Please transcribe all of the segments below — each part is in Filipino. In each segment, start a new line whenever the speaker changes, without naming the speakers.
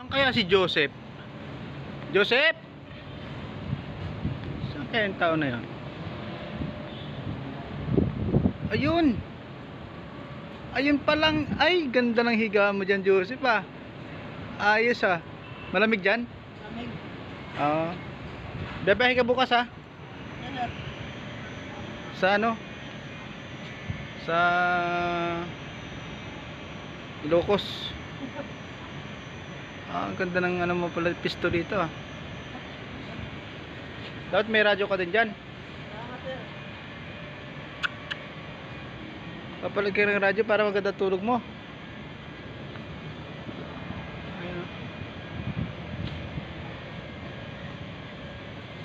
Saan kaya si Joseph? Joseph? Saan kaya yung tao na yun? Ayun! Ayun palang. Ay, ganda ng higa mo dyan, Joseph ah. Ayos ah. Malamig dyan?
Lamig.
Oo. Bebehe ka bukas ah.
Yan.
Sa ano? Sa Ilocos. Ang ganda ng ano mo pala pisto dito ah. Dapat may radyo ka din dyan.
Salamat sir.
Papalag ka ng radyo para maganda tulog mo. Ayun, oh.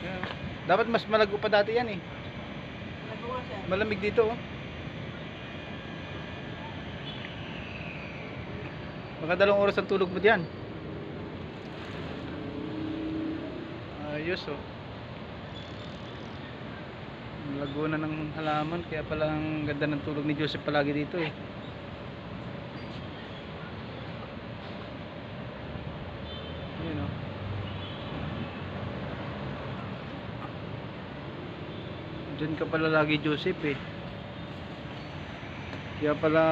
Ayun, oh. Dapat mas malago pa dati yan eh.
Nagawa siya.
Malamig dito oh. Baka 2 oras ang tulog mo diyan. Ayos oh. Lago na ng halaman, kaya pala ang ganda ng tulog ni Joseph palagi dito eh. Ayun oh. Diyan ka pala lagi, Joseph eh. Kaya pala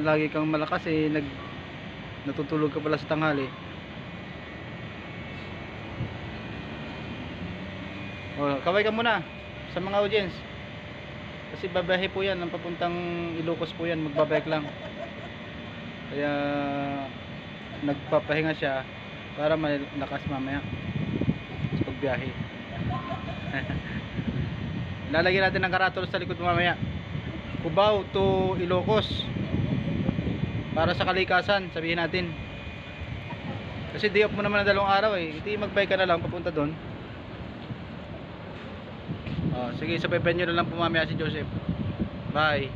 lagi kang malakas eh, natutulog ka pala sa tanghali. Oh, kaway ka muna sa mga audience. Kasi babahe po yan, ang papuntang Ilocos po yan, magbabike lang. Kaya nagpapahinga siya para malakas mamaya sa pagbiyahe. Lalagyan natin ng karatol sa likod mamaya. Cubao to Ilocos para sa kalikasan, sabihin natin. Kasi day off mo naman na 2 araw eh. Hindi magbike ka na lang papunta doon. Sige, sabay nyo na lang po mamaya si Joseph. Bye.